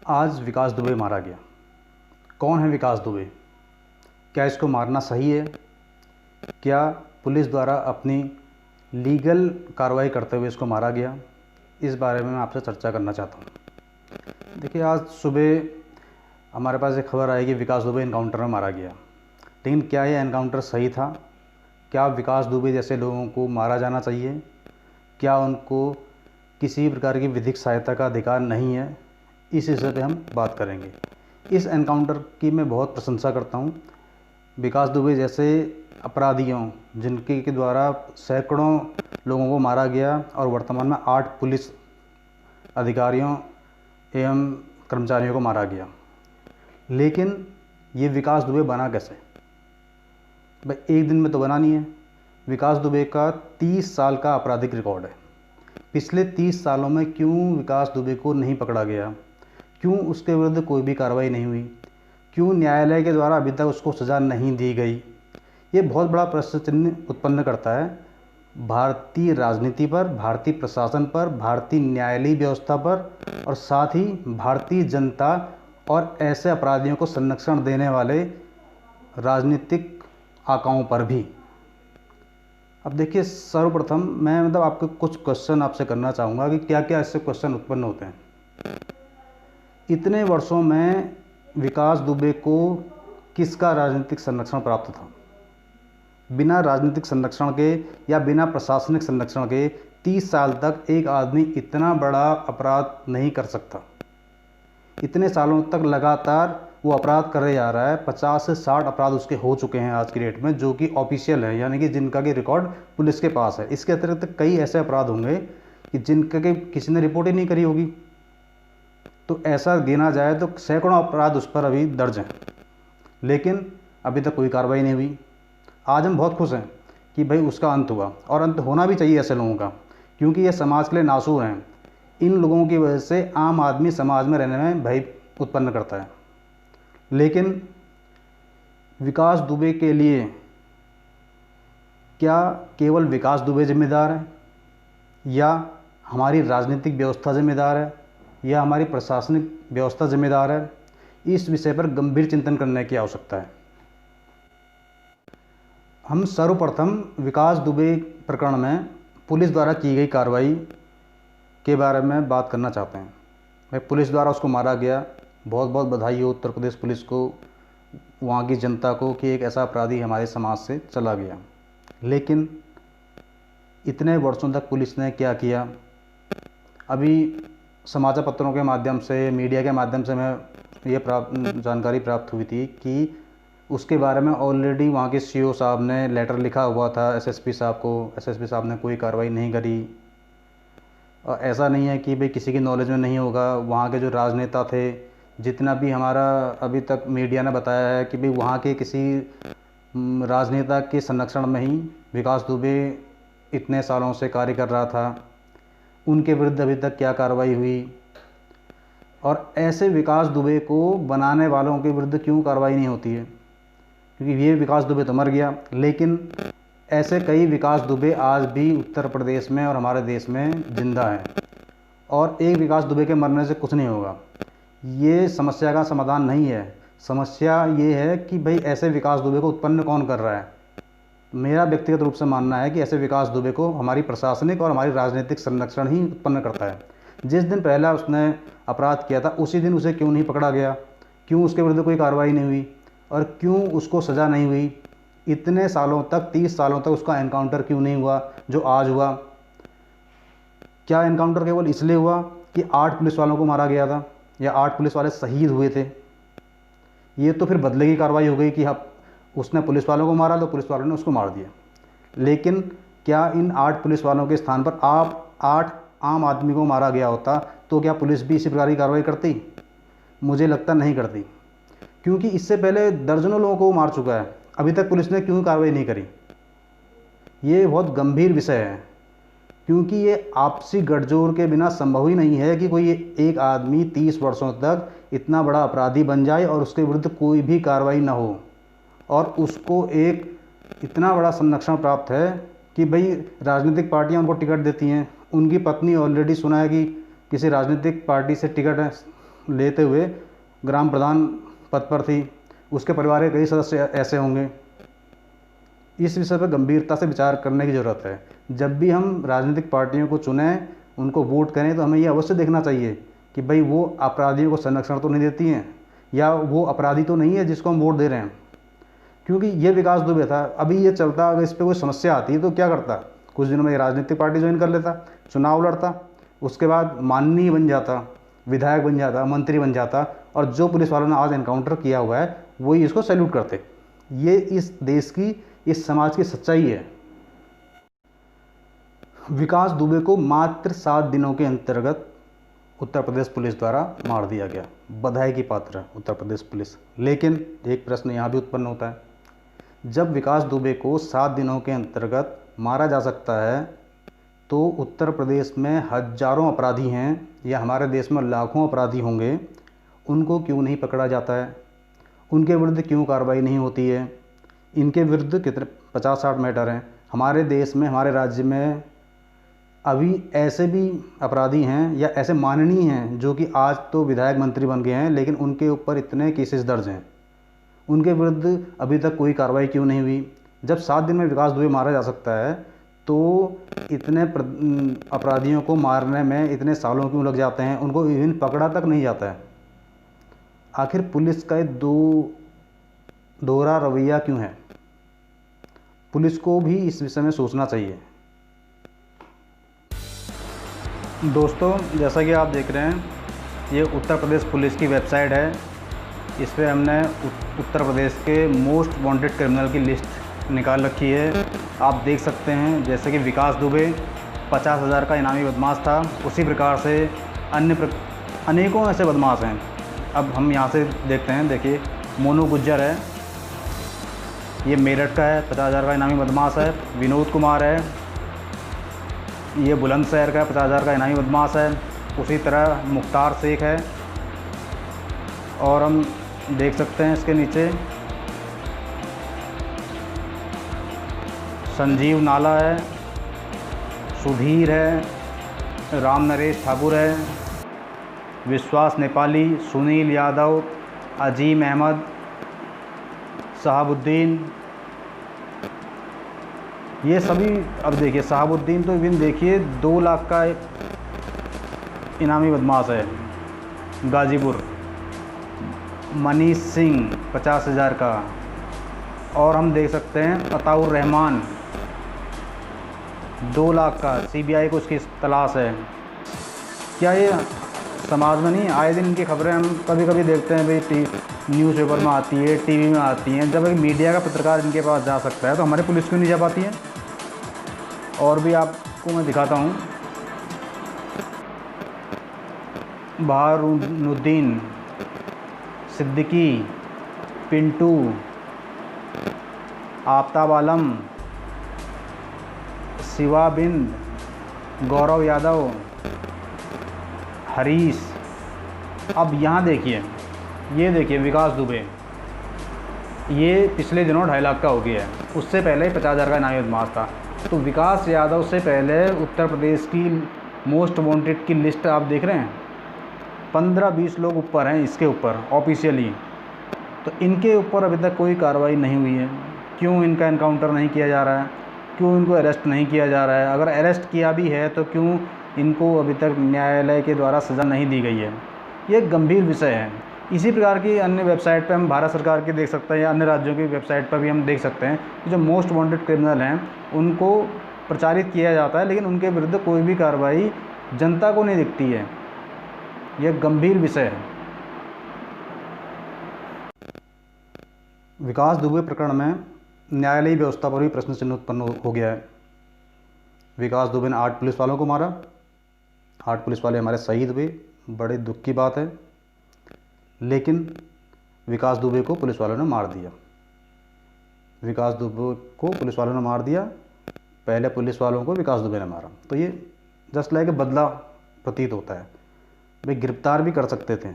आज विकास दुबे मारा गया। कौन है विकास दुबे? क्या इसको मारना सही है? क्या पुलिस द्वारा अपनी लीगल कार्रवाई करते हुए इसको मारा गया? इस बारे में मैं आपसे चर्चा करना चाहता हूँ। देखिए, आज सुबह हमारे पास एक खबर आई कि विकास दुबे एनकाउंटर में मारा गया। लेकिन क्या यह एनकाउंटर सही था? क्या विकास दुबे जैसे लोगों को मारा जाना चाहिए? क्या उनको किसी प्रकार की विधिक सहायता का अधिकार नहीं है? इस विषय पे हम बात करेंगे। इस एनकाउंटर की मैं बहुत प्रशंसा करता हूँ। विकास दुबे जैसे अपराधियों जिनके के द्वारा सैकड़ों लोगों को मारा गया और वर्तमान में 8 पुलिस अधिकारियों एवं कर्मचारियों को मारा गया। लेकिन ये विकास दुबे बना कैसे? भाई, एक दिन में तो बना नहीं है। विकास दुबे का 30 साल का आपराधिक रिकॉर्ड है। पिछले 30 सालों में क्यों विकास दुबे को नहीं पकड़ा गया? क्यों उसके विरुद्ध कोई भी कार्रवाई नहीं हुई? क्यों न्यायालय के द्वारा अभी तक उसको सज़ा नहीं दी गई? ये बहुत बड़ा प्रश्न चिन्ह उत्पन्न करता है भारतीय राजनीति पर, भारतीय प्रशासन पर, भारतीय न्यायालयी व्यवस्था पर और साथ ही भारतीय जनता और ऐसे अपराधियों को संरक्षण देने वाले राजनीतिक आकाओं पर भी। अब देखिए, सर्वप्रथम मैं आपको कुछ क्वेश्चन आपसे करना चाहूँगा कि क्या क्या इससे क्वेश्चन उत्पन्न होते हैं। इतने वर्षों में विकास दुबे को किसका राजनीतिक संरक्षण प्राप्त था? बिना राजनीतिक संरक्षण के या बिना प्रशासनिक संरक्षण के 30 साल तक एक आदमी इतना बड़ा अपराध नहीं कर सकता। इतने सालों तक लगातार वो अपराध करे जा रहा है। 50 से 60 अपराध उसके हो चुके हैं आज की डेट में, जो कि ऑफिशियल है, यानी कि जिनका कि रिकॉर्ड पुलिस के पास है। इसके अतिरिक्त कई ऐसे अपराध होंगे कि जिनका कि किसी ने रिपोर्ट ही नहीं करी होगी। तो ऐसा गिना जाए तो सैकड़ों अपराध उस पर अभी दर्ज हैं, लेकिन अभी तक कोई कार्रवाई नहीं हुई। आज हम बहुत खुश हैं कि भाई उसका अंत हुआ, और अंत होना भी चाहिए ऐसे लोगों का, क्योंकि ये समाज के लिए नासूर हैं। इन लोगों की वजह से आम आदमी समाज में रहने में भय उत्पन्न करता है। लेकिन विकास दुबे के लिए क्या केवल विकास दुबे जिम्मेदार है, या हमारी राजनीतिक व्यवस्था जिम्मेदार है, या हमारी प्रशासनिक व्यवस्था जिम्मेदार है? इस विषय पर गंभीर चिंतन करने की आवश्यकता है। हम सर्वप्रथम विकास दुबे प्रकरण में पुलिस द्वारा की गई कार्रवाई के बारे में बात करना चाहते हैं। भाई, पुलिस द्वारा उसको मारा गया। बहुत बहुत बधाई हो उत्तर प्रदेश पुलिस को, वहाँ की जनता को, कि एक ऐसा अपराधी हमारे समाज से चला गया। लेकिन इतने वर्षों तक पुलिस ने क्या किया? अभी समाचार पत्रों के माध्यम से, मीडिया के माध्यम से मैं ये जानकारी प्राप्त हुई थी कि उसके बारे में ऑलरेडी वहाँ के सीओ साहब ने लेटर लिखा हुआ था एसएसपी साहब को। एसएसपी साहब ने कोई कार्रवाई नहीं करी। और ऐसा नहीं है कि भाई किसी की नॉलेज में नहीं होगा। वहाँ के जो राजनेता थे, जितना भी हमारा अभी तक मीडिया ने बताया है कि भाई वहाँ के किसी राजनेता के संरक्षण में ही विकास दुबे इतने सालों से कार्य कर रहा था। उनके विरुद्ध अभी तक क्या कार्रवाई हुई? और ऐसे विकास दुबे को बनाने वालों के विरुद्ध क्यों कार्रवाई नहीं होती है? क्योंकि ये विकास दुबे तो मर गया, लेकिन ऐसे कई विकास दुबे आज भी उत्तर प्रदेश में और हमारे देश में जिंदा हैं। और एक विकास दुबे के मरने से कुछ नहीं होगा। ये समस्या का समाधान नहीं है। समस्या ये है कि भाई ऐसे विकास दुबे को उत्पन्न कौन कर रहा है? मेरा व्यक्तिगत रूप से मानना है कि ऐसे विकास दुबे को हमारी प्रशासनिक और हमारी राजनीतिक संरक्षण ही उत्पन्न करता है। जिस दिन पहला उसने अपराध किया था, उसी दिन उसे क्यों नहीं पकड़ा गया? क्यों उसके विरुद्ध कोई कार्रवाई नहीं हुई? और क्यों उसको सज़ा नहीं हुई? इतने सालों तक, 30 सालों तक उसका एनकाउंटर क्यों नहीं हुआ जो आज हुआ? क्या एनकाउंटर केवल इसलिए हुआ कि 8 पुलिस वालों को मारा गया था या 8 पुलिस वाले शहीद हुए थे? ये तो फिर बदले की कार्रवाई हो गई कि हाँ, उसने पुलिस वालों को मारा तो पुलिस वालों ने उसको मार दिया। लेकिन क्या इन 8 पुलिस वालों के स्थान पर आप 8 आम आदमी को मारा गया होता तो क्या पुलिस भी इसी प्रकार की कार्रवाई करती? मुझे लगता नहीं करती, क्योंकि इससे पहले दर्जनों लोगों को मार चुका है। अभी तक पुलिस ने क्यों कार्रवाई नहीं करी? ये बहुत गंभीर विषय है, क्योंकि ये आपसी गठजोड़ के बिना संभव ही नहीं है कि कोई एक आदमी 30 वर्षों तक इतना बड़ा अपराधी बन जाए और उसके विरुद्ध कोई भी कार्रवाई ना हो, और उसको एक इतना बड़ा संरक्षण प्राप्त है कि भाई राजनीतिक पार्टियां उनको टिकट देती हैं। उनकी पत्नी ऑलरेडी सुना है कि किसी राजनीतिक पार्टी से टिकट लेते हुए ग्राम प्रधान पद पर थी, उसके परिवार के कई सदस्य ऐसे होंगे। इस विषय पर गंभीरता से विचार करने की ज़रूरत है। जब भी हम राजनीतिक पार्टियों को चुनें, उनको वोट करें, तो हमें ये अवश्य देखना चाहिए कि भाई वो अपराधियों को संरक्षण तो नहीं देती हैं, या वो अपराधी तो नहीं है जिसको हम वोट दे रहे हैं। क्योंकि ये विकास दुबे था, अभी ये चलता, अगर इस पर कोई समस्या आती है तो क्या करता, कुछ दिनों में ये राजनीतिक पार्टी ज्वाइन कर लेता, चुनाव लड़ता, उसके बाद माननीय बन जाता, विधायक बन जाता, मंत्री बन जाता, और जो पुलिस वालों ने आज एनकाउंटर किया हुआ है वही इसको सैल्यूट करते। ये इस देश की, इस समाज की सच्चाई है। विकास दुबे को मात्र 7 दिनों के अंतर्गत उत्तर प्रदेश पुलिस द्वारा मार दिया गया। बधाई की पात्र है उत्तर प्रदेश पुलिस। लेकिन एक प्रश्न यहाँ भी उत्पन्न होता है, जब विकास दुबे को 7 दिनों के अंतर्गत मारा जा सकता है, तो उत्तर प्रदेश में हजारों अपराधी हैं, या हमारे देश में लाखों अपराधी होंगे, उनको क्यों नहीं पकड़ा जाता है? उनके विरुद्ध क्यों कार्रवाई नहीं होती है? इनके विरुद्ध कितने 50-60 मैटर हैं हमारे देश में, हमारे राज्य में। अभी ऐसे भी अपराधी हैं या ऐसे माननीय हैं जो कि आज तो विधायक मंत्री बन गए हैं, लेकिन उनके ऊपर इतने केसेस दर्ज हैं, उनके विरुद्ध अभी तक कोई कार्रवाई क्यों नहीं हुई? जब 7 दिन में विकास दुबे मारा जा सकता है, तो इतने अपराधियों को मारने में इतने सालों क्यों लग जाते हैं? उनको इवन पकड़ा तक नहीं जाता है। आखिर पुलिस का दोहरा रवैया क्यों है? पुलिस को भी इस विषय में सोचना चाहिए। दोस्तों, जैसा कि आप देख रहे हैं, ये उत्तर प्रदेश पुलिस की वेबसाइट है। इस पर हमने उत्तर प्रदेश के मोस्ट वांटेड क्रिमिनल की लिस्ट निकाल रखी है। आप देख सकते हैं, जैसे कि विकास दुबे 50,000 का इनामी बदमाश था, उसी प्रकार से अनेकों ऐसे बदमाश हैं। अब हम यहाँ से देखते हैं, देखिए मोनू गुज्जर है, ये मेरठ का है, 50,000 का इनामी बदमाश है। विनोद कुमार है, ये बुलंदशहर का 50,000 का इनामी बदमाश है। उसी तरह मुख्तार शेख है, और हम देख सकते हैं इसके नीचे संजीव नाला है, सुधीर है, राम नरेश ठाकुर है, विश्वास नेपाली, सुनील यादव, अजीम अहमद, शहाबुद्दीन, ये सभी। अब देखिए शहाबुद्दीन तो इवन देखिए 2 लाख का इनामी बदमाश है। गाजीपुर मनीष सिंह 50,000 का, और हम देख सकते हैं अताउर रहमान 2 लाख का, सीबीआई को उसकी तलाश है। क्या ये समाज में नहीं, आए दिन इनकी खबरें हम कभी कभी देखते हैं भाई, न्यूज़पेपर में आती है, टीवी में आती हैं। जब एक मीडिया का पत्रकार इनके पास जा सकता है, तो हमारी पुलिस क्यों नहीं जा पाती है? और भी आपको मैं दिखाता हूँ, बहारुद्दीन, सिद्दीकी, पिंटू, आफ्ताब आलम, शिवा बिंद, गौरव यादव, हरीश। अब यहाँ देखिए, ये देखिए विकास दुबे, ये पिछले दिनों 2.5 लाख का हो गया है, उससे पहले 50,000 का इनामी बदमाश था। तो विकास यादव से पहले उत्तर प्रदेश की मोस्ट वांटेड की लिस्ट आप देख रहे हैं, 15-20 लोग ऊपर हैं इसके ऊपर ऑफिशियली। तो इनके ऊपर अभी तक कोई कार्रवाई नहीं हुई है। क्यों इनका एनकाउंटर नहीं किया जा रहा है? क्यों इनको अरेस्ट नहीं किया जा रहा है? अगर अरेस्ट किया भी है तो क्यों इनको अभी तक न्यायालय के द्वारा सज़ा नहीं दी गई है? ये गंभीर विषय है। इसी प्रकार की अन्य वेबसाइट पे हम भारत सरकार की देख सकते हैं, या अन्य राज्यों की वेबसाइट पर भी हम देख सकते हैं कि जो मोस्ट वांटेड क्रिमिनल हैं उनको प्रचारित किया जाता है, लेकिन उनके विरुद्ध कोई भी कार्रवाई जनता को नहीं दिखती है। यह गंभीर विषय है। विकास दुबे प्रकरण में न्यायालयीय व्यवस्था पर भी प्रश्न चिन्ह उत्पन्न हो गया है। विकास दुबे ने 8 पुलिस वालों को मारा, 8 पुलिस वाले हमारे शहीद हुए, बड़े दुख की बात है। लेकिन विकास दुबे को पुलिस वालों ने मार दिया। विकास दुबे को पुलिस वालों ने मार दिया, पहले पुलिस वालों को विकास दुबे ने मारा। तो ये जस्ट लाइक बदला प्रतीत होता है। भाई गिरफ्तार भी कर सकते थे,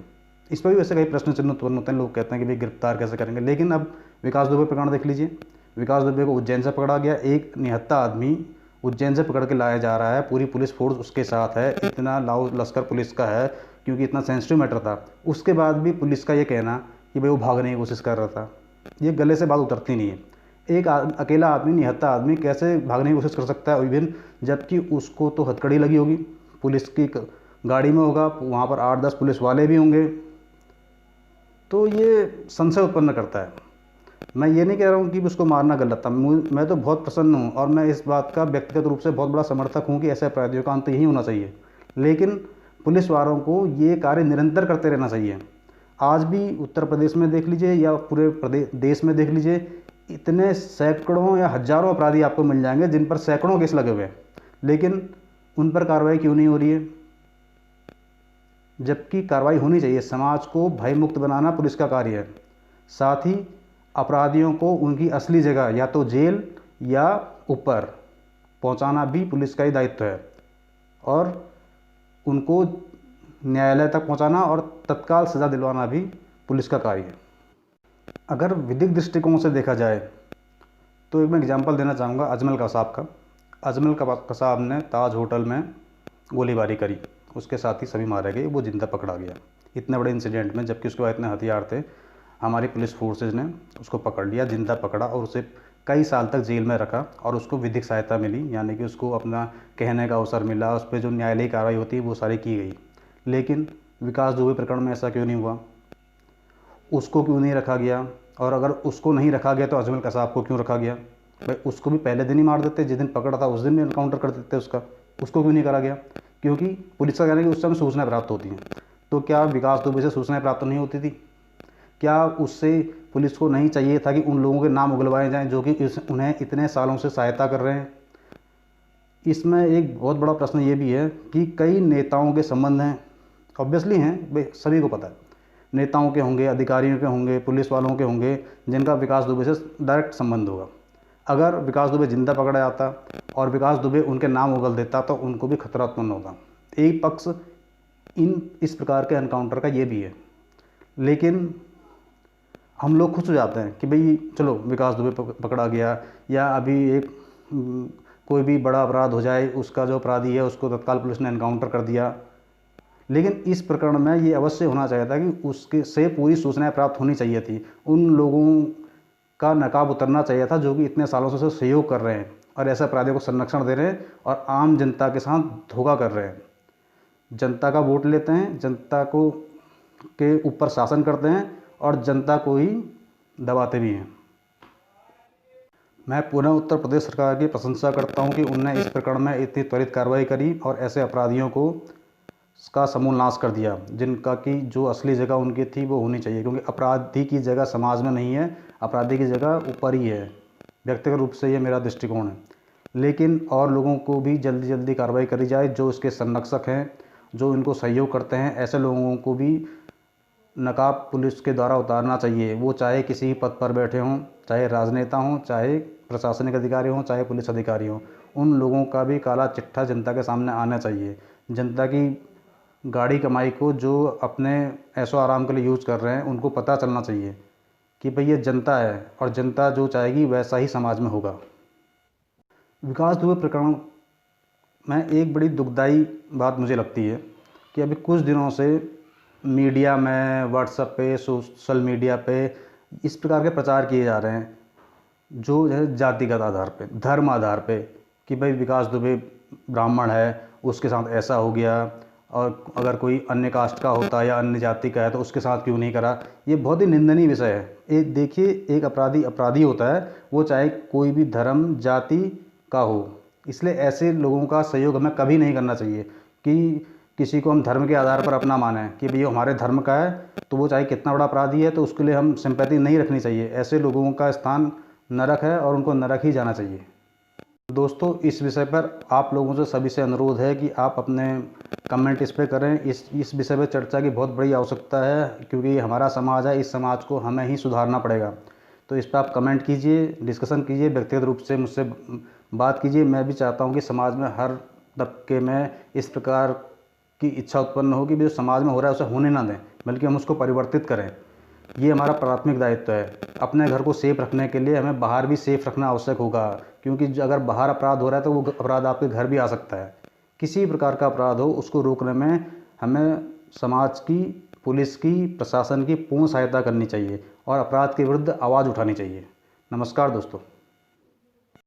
इस पर भी वैसे कई प्रश्न चिन्ह उत्पन्न होते हैं। लोग कहते हैं कि भाई गिरफ्तार कैसे करेंगे, लेकिन अब विकास दुबे प्रकरण देख लीजिए। विकास दुबे को उज्जैन से पकड़ा गया, एक निहत्था आदमी उज्जैन से पकड़ के लाया जा रहा है, पूरी पुलिस फोर्स उसके साथ है, इतना लाओ लश्कर पुलिस का है क्योंकि इतना सेंसिटिव मैटर था। उसके बाद भी पुलिस का ये कहना कि भाई वो भागने की कोशिश कर रहा था, ये गले से बात उतरती नहीं है। एक अकेला आदमी, निहत्था आदमी कैसे भागने की कोशिश कर सकता है, इवन जबकि उसको तो हथकड़ी लगी होगी, पुलिस की गाड़ी में होगा, वहाँ पर 8-10 पुलिस वाले भी होंगे। तो ये संशय उत्पन्न करता है। मैं ये नहीं कह रहा हूँ कि उसको मारना गलत था, मैं तो बहुत प्रसन्न हूँ और मैं इस बात का व्यक्तिगत रूप से बहुत बड़ा समर्थक हूँ कि ऐसे अपराधियों का अंत यही होना चाहिए। लेकिन पुलिस वालों को ये कार्य निरंतर करते रहना चाहिए। आज भी उत्तर प्रदेश में देख लीजिए या पूरे देश में देख लीजिए, इतने सैकड़ों या हजारों अपराधी आपको मिल जाएंगे जिन पर सैकड़ों केस लगे हुए हैं, लेकिन उन पर कार्रवाई क्यों नहीं हो रही है? जबकि कार्रवाई होनी चाहिए। समाज को भयमुक्त बनाना पुलिस का कार्य है। साथ ही अपराधियों को उनकी असली जगह या तो जेल या ऊपर पहुंचाना भी पुलिस का ही दायित्व है, और उनको न्यायालय तक पहुंचाना और तत्काल सज़ा दिलवाना भी पुलिस का कार्य है। अगर विधिक दृष्टिकोण से देखा जाए तो एक मैं एग्जांपल देना चाहूँगा अजमल कसाब का। अजमल कसाब ने ताज होटल में गोलीबारी करी, उसके साथ ही सभी मारे गए, वो जिंदा पकड़ा गया इतने बड़े इंसिडेंट में, जबकि उसके पास इतने हथियार थे। हमारी पुलिस फोर्सेज ने उसको पकड़ लिया, जिंदा पकड़ा और उसे कई साल तक जेल में रखा और उसको विधिक सहायता मिली, यानी कि उसको अपना कहने का अवसर मिला, उस पर जो न्यायालयी कार्रवाई होती है वो सारी की गई। लेकिन विकास दुबे प्रकरण में ऐसा क्यों नहीं हुआ? उसको क्यों नहीं रखा गया? और अगर उसको नहीं रखा गया तो अजमल कसाब को क्यों रखा गया? भाई उसको भी पहले दिन ही मार देते, जिस दिन पकड़ा था उस दिन भी एनकाउंटर कर देते उसको क्यों नहीं करा गया? क्योंकि पुलिस का कहना है कि उस समय सूचनाएं प्राप्त होती हैं। तो क्या विकास दुबे से सूचनाएं प्राप्त नहीं होती थी? क्या उससे पुलिस को नहीं चाहिए था कि उन लोगों के नाम उगलवाए जाएं जो कि उन्हें इतने सालों से सहायता कर रहे हैं? इसमें एक बहुत बड़ा प्रश्न ये भी है कि कई नेताओं के संबंध हैं, ऑब्वियसली हैं, भाई सभी को पता है, नेताओं के होंगे, अधिकारियों के होंगे, पुलिस वालों के होंगे, जिनका विकास दुबे से डायरेक्ट संबंध होगा। अगर विकास दुबे जिंदा पकड़ा जाता और विकास दुबे उनके नाम उगल देता तो उनको भी खतरा उत्पन्न होता। एक पक्ष इस प्रकार के एनकाउंटर का ये भी है। लेकिन हम लोग खुश हो जाते हैं कि भाई चलो विकास दुबे पकड़ा गया, या अभी एक कोई भी बड़ा अपराध हो जाए, उसका जो अपराधी है उसको तत्काल पुलिस ने एनकाउंटर कर दिया। लेकिन इस प्रकरण में ये अवश्य होना चाहिए था कि उसके से पूरी सूचनाएं प्राप्त होनी चाहिए थी, उन लोगों का नकाब उतरना चाहिए था जो कि इतने सालों से सहयोग कर रहे हैं और ऐसे अपराधियों को संरक्षण दे रहे हैं और आम जनता के साथ धोखा कर रहे हैं। जनता का वोट लेते हैं, जनता को के ऊपर शासन करते हैं और जनता को ही दबाते भी हैं। मैं पुनः उत्तर प्रदेश सरकार की प्रशंसा करता हूं कि उनने इस प्रकरण में इतनी त्वरित कार्रवाई करी और ऐसे अपराधियों को का समूल नाश कर दिया, जिनका की जो असली जगह उनकी थी वो होनी चाहिए। क्योंकि अपराधी की जगह समाज में नहीं है, अपराधी की जगह ऊपर ही है। व्यक्तिगत रूप से ये मेरा दृष्टिकोण है। लेकिन और लोगों को भी जल्दी जल्दी कार्रवाई करी जाए, जो इसके संरक्षक हैं, जो इनको सहयोग करते हैं, ऐसे लोगों को भी नकाब पुलिस के द्वारा उतारना चाहिए। वो चाहे किसी पद पर बैठे हों, चाहे राजनेता हों, चाहे प्रशासनिक अधिकारी हों, चाहे पुलिस अधिकारी हों, उन लोगों का भी काला चिट्ठा जनता के सामने आना चाहिए। जनता की गाड़ी कमाई को जो अपने ऐशो आराम के लिए यूज़ कर रहे हैं, उनको पता चलना चाहिए कि भाई ये जनता है और जनता जो चाहेगी वैसा ही समाज में होगा। विकास दुबे प्रकरण में एक बड़ी दुखदाई बात मुझे लगती है कि अभी कुछ दिनों से मीडिया में, व्हाट्सएप पे, सोशल मीडिया पे इस प्रकार के प्रचार किए जा रहे हैं जो है जातिगत आधार पे, धर्म आधार पे, कि भाई विकास दुबे ब्राह्मण है, उसके साथ ऐसा हो गया, और अगर कोई अन्य कास्ट का होता है या अन्य जाति का है तो उसके साथ क्यों नहीं करा। ये बहुत ही निंदनीय विषय है। एक देखिए, एक अपराधी होता है, वो चाहे कोई भी धर्म जाति का हो, इसलिए ऐसे लोगों का सहयोग हमें कभी नहीं करना चाहिए कि किसी को हम धर्म के आधार पर अपना माने कि भैया हमारे धर्म का है तो वो चाहे कितना बड़ा अपराधी है तो उसके लिए हम सिंपैथी नहीं रखनी चाहिए। ऐसे लोगों का स्थान नरक है और उनको नरक ही जाना चाहिए। दोस्तों, इस विषय पर आप लोगों से सभी से अनुरोध है कि आप अपने कमेंट इस पर करें। इस विषय पर चर्चा की बहुत बड़ी आवश्यकता है, क्योंकि ये हमारा समाज है, इस समाज को हमें ही सुधारना पड़ेगा। तो इस पर आप कमेंट कीजिए, डिस्कशन कीजिए, व्यक्तिगत रूप से मुझसे बात कीजिए। मैं भी चाहता हूँ कि समाज में हर तबके में इस प्रकार की इच्छा उत्पन्न हो कि जो समाज में हो रहा है उसे होने ना दें, बल्कि हम उसको परिवर्तित करें। ये हमारा प्राथमिक दायित्व है। अपने घर को सेफ रखने के लिए हमें बाहर भी सेफ रखना आवश्यक होगा, क्योंकि अगर बाहर अपराध हो रहा है तो वो अपराध आपके घर भी आ सकता है। किसी प्रकार का अपराध हो, उसको रोकने में हमें समाज की, पुलिस की, प्रशासन की पूर्ण सहायता करनी चाहिए और अपराध के विरुद्ध आवाज़ उठानी चाहिए। नमस्कार दोस्तों।